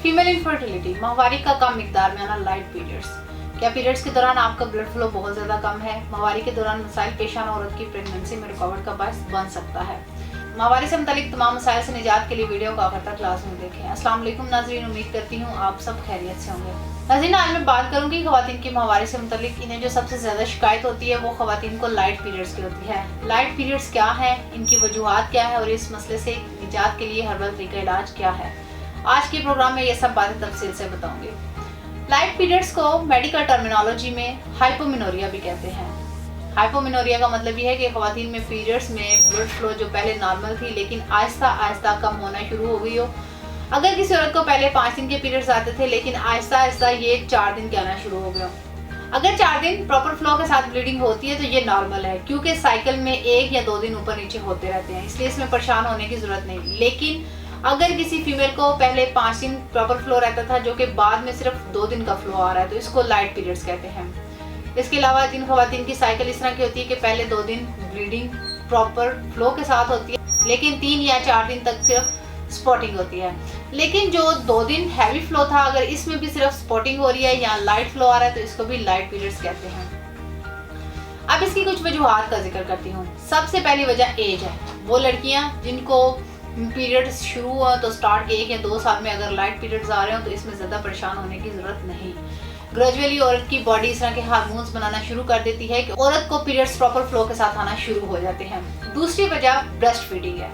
Female infertility, माहवारी का कम मिकदार में आना, लाइट पीरियड्स। क्या पीरियड्स के दौरान आपका ब्लड फ्लो बहुत ज़्यादा कम है? माहवारी के दौरान मसाइल पेश आना औरत की प्रेगनेंसी में रुकावट का बायस बन सकता है। माहवारी से मुतालिक तमाम मसाइल से निजात के लिए वीडियो को आखिर तक क्लास में देखें। अस्सलाम वालेकुम नाज़रीन, उम्मीद करती हूँ आप सब खैरियत से होंगे। नाज़रीन, आज मैं बात करूँगी ख़वातीन की माहवारी से मुतालिक। इन्हें जो सबसे ज़्यादा शिकायत होती है वो ख़वातीन को लाइट पीरियड्स की होती है। लाइट पीरियड्स क्या है, इनकी वजूहात क्या है और इस मसले से निजात के लिए हर्बल तरीका इलाज क्या है, आज के प्रोग्राम में ये सब बातें तफसील से बताऊंगी। लाइट पीरियड्स को मेडिकल टर्मिनोलॉजी में हाइपोमेनोरिया भी कहते हैं। हाइपोमेनोरिया का मतलब ये है कि ख़वातीन में पीरियड्स में ब्लड फ्लो जो पहले नॉर्मल थी लेकिन आहिस्ता आहिस्ता कम होना शुरू हो गई हो। अगर किसी औरत को पहले 5 दिन के पीरियड्स आते थे लेकिन आहिस्ता आहिस्ता ये 4 दिन के आना शुरू हो गया। अगर 4 दिन प्रॉपर फ्लो के साथ ब्लीडिंग होती है तो ये नॉर्मल है, क्योंकि साइकिल में 1 या 2 दिन ऊपर नीचे होते रहते हैं, इसलिए इसमें परेशान होने की जरूरत नहीं। लेकिन अगर किसी फीमेल को पहले 5 दिन प्रॉपर फ्लो रहता था जो कि बाद में सिर्फ 2 दिन का फ्लो आ रहा है तो इसको लाइट पीरियड्स कहते हैं। इसके अलावा जिन ख़वातीन की साइकिल इस तरह की होती है कि पहले 2 दिन ब्लीडिंग प्रॉपर फ्लो के साथ होती है लेकिन 3 या 4 दिन तक सिर्फ स्पॉटिंग होती है, लेकिन जो 2 दिन हैवी फ्लो था अगर इसमें भी सिर्फ स्पॉटिंग हो रही है या लाइट फ्लो आ रहा है तो इसको भी लाइट पीरियड्स कहते हैं। अब इसकी कुछ वजूहात का जिक्र करती हूँ। सबसे पहली वजह एज है। वो लड़कियां जिनको पीरियड्स शुरू हुआ तो स्टार्ट के 1 या 2 साल में अगर लाइट पीरियड्स आ रहे हो तो इसमें ज़्यादा परेशान होने की ज़रूरत नहीं। ग्रेजुअली औरत की बॉडी इस तरह के हार्मोन्स बनाना शुरू कर देती है कि औरत को पीरियड्स प्रॉपर फ्लो के साथ आना शुरू हो जाते हैं। दूसरी वजह ब्रेस्ट फीडिंग है।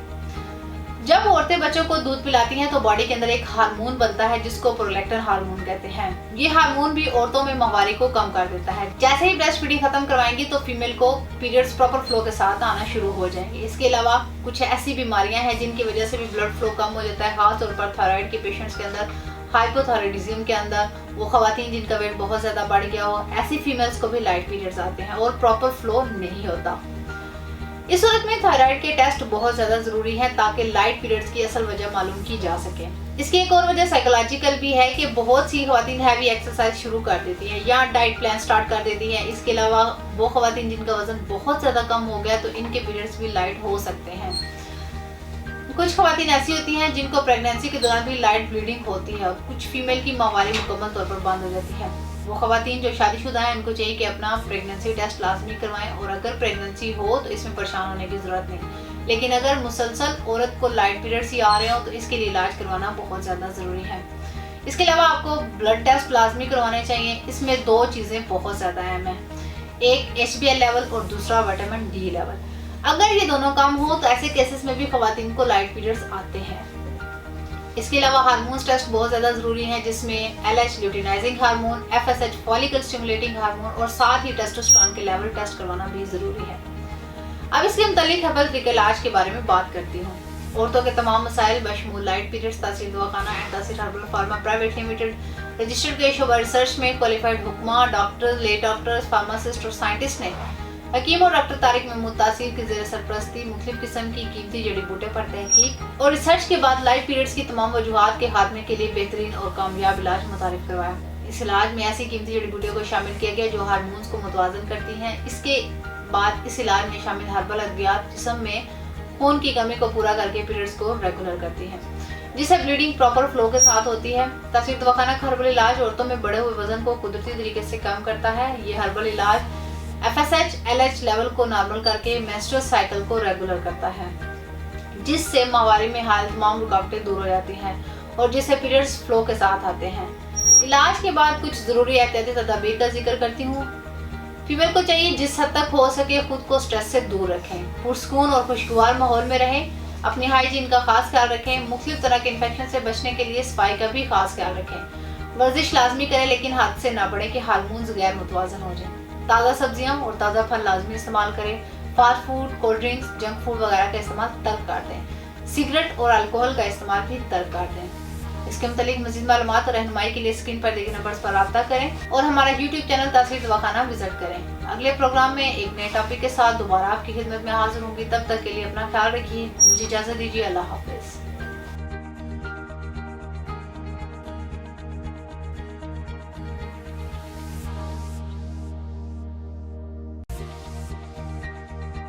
जब औरतें बच्चों को दूध पिलाती हैं तो बॉडी के अंदर एक हार्मोन बनता है जिसको प्रोलैक्टिन हार्मोन कहते हैं। ये हार्मोन भी औरतों में माहवारी को कम कर देता है। जैसे ही ब्रेस्ट फीडिंग खत्म करवाएंगी तो फीमेल को पीरियड्स प्रॉपर फ्लो के साथ आना शुरू हो जाएंगे। इसके अलावा कुछ ऐसी बीमारियां हैं जिनकी वजह से भी ब्लड फ्लो कम हो जाता है, खासतौर पर थायराइड के पेशेंट्स के अंदर, हाइपोथायराइडिज्म के अंदर, वो ख़वातीन जिनका वेट बहुत ज़्यादा बढ़ गया हो, ऐसी फीमेल्स को भी लाइट पीरियड्स आते हैं और प्रॉपर फ्लो नहीं होता। इस सूरत में थायराइड के टेस्ट बहुत ज़्यादा ज़रूरी हैं ताकि लाइट पीरियड्स की असल वजह मालूम की जा सके। इसकी एक और वजह साइकोलॉजिकल भी है कि बहुत सी ख़वातीन हैवी एक्सरसाइज शुरू कर देती हैं या डाइट प्लान स्टार्ट कर देती हैं। इसके अलावा वो ख़वातीन जिनका वजन बहुत ज़्यादा कम हो गया तो इनके पीरियड्स भी लाइट हो सकते हैं। कुछ ख़वातीन ऐसी होती हैं जिनको प्रेगनेंसी के दौरान भी लाइट ब्लीडिंग होती है और कुछ फीमेल की माहवारी मुकम्मल तौर पर बंद हो जाती है। वो ख़वातीन जो शादीशुदा हैं उनको चाहिए कि अपना प्रेगनेंसी टेस्ट लाजमी करवाएं और अगर प्रेगनेंसी हो तो इसमें परेशान होने की ज़रूरत नहीं। लेकिन अगर मुसलसल औरत को लाइट पीरियड्स ही आ रहे हो तो इसके लिए इलाज करवाना बहुत ज़्यादा ज़रूरी है। इसके अलावा आपको ब्लड टेस्ट लाजमी करवाने चाहिए। इसमें 2 चीज़ें बहुत ज़्यादा अहम हैं, एक HbA लेवल और दूसरा विटामिन D लेवल। अगर ये दोनों कम हो तो ऐसे केसेस में भी ख़वातीन को लाइट पीरियड्स आते हैं। इसके अलावा हार्मोन्स टेस्ट बहुत ज़्यादा ज़रूरी हैं जिसमें LH luteinizing hormone, FSH follicle stimulating hormone और साथ ही टेस्टोस्टेरोन के लेवल टेस्ट करवाना भी ज़रूरी है। अब इसके मुतालिक हर्बल तरीके इलाज के बारे में बात करती हूँ। औरतों के तमाम मसाइल बशमूल लाइट पीरियड्स, तासीर दवाखाना एंड तासीर herbal pharma private limited registered के शोबा रिसर्च में क्वालिफाइड हुक्मा, डॉक्टर्स, ले डॉक्टर्स, फार्मासिस्ट और साइंटिस्ट ने हकीम और डॉक्टर तारिक महमूद तासीर की ज़ेर सरपरस्ती मुख्तलिफ किस्म की कीमती जड़ी बूटियों पर तहकीक और रिसर्च के बाद लाइट पीरियड्स की तमाम वजूहात के खात्मे के लिए बेहतरीन और कामयाब इलाज मुतारिफ करवाया। इस इलाज में ऐसी कीमती जड़ी बूटियों को शामिल किया गया जो हार्मोन्स को मुतवाज़न करती हैं। इसके बाद इस इलाज में शामिल हर्बल अद्वियात जिस्म में खून की कमी को पूरा करके पीरियड्स को रेगुलर करती हैं, जिससे ब्लीडिंग प्रॉपर फ्लो के साथ होती है। तासीर दवाखाना का हर्बल इलाज औरतों में बढ़े हुए वजन को कुदरती तरीके से कम करता है। ये हर्बल इलाज FSH LH लेवल को नॉर्मल करके मेंस्ट्रुअल साइकिल को रेगुलर करता है, जिससे माहवारी में हाल तमाम रुकावटें दूर हो जाती हैं और जिससे पीरियड्स फ्लो के साथ आते हैं। इलाज के बाद कुछ ज़रूरी एहतियाती तदाबीर का जिक्र करती हूँ। फीमेल को चाहिए जिस हद तक हो सके खुद को स्ट्रेस से दूर रखें, पुरसकून और खुशगवार माहौल में रहें, अपनी हाइजीन का खास ख्याल रखें, मुख्तलिफ तरह के इन्फेक्शन से बचने के लिए सफाई का भी खास ख्याल रखें। वर्जिश लाजमी करें लेकिन हाथ से ना बढ़े कि हार्मोन्स गैर मुतवाज़न हो जाएं। ताज़ा सब्जियां और ताज़ा फल लाजमी इस्तेमाल करें। Fast food, cold drinks, junk food वगैरह का इस्तेमाल तर्क कर दें। सिगरेट और अल्कोहल का इस्तेमाल भी तर्क कर दें। इसके मुतालिक मज़ीद मालूमात और रहनुमाई के लिए स्क्रीन पर दिए नंबर्स पर रब्ता करें और हमारा YouTube चैनल तासीर दवाखाना विजिट करें। अगले प्रोग्राम में एक नए टॉपिक के साथ दोबारा आपकी खिदमत में हाजिर होंगी। तब तक के लिए अपना ख्याल रखिए। मुझे इजाज़त दीजिए। अल्लाह हाफिज़।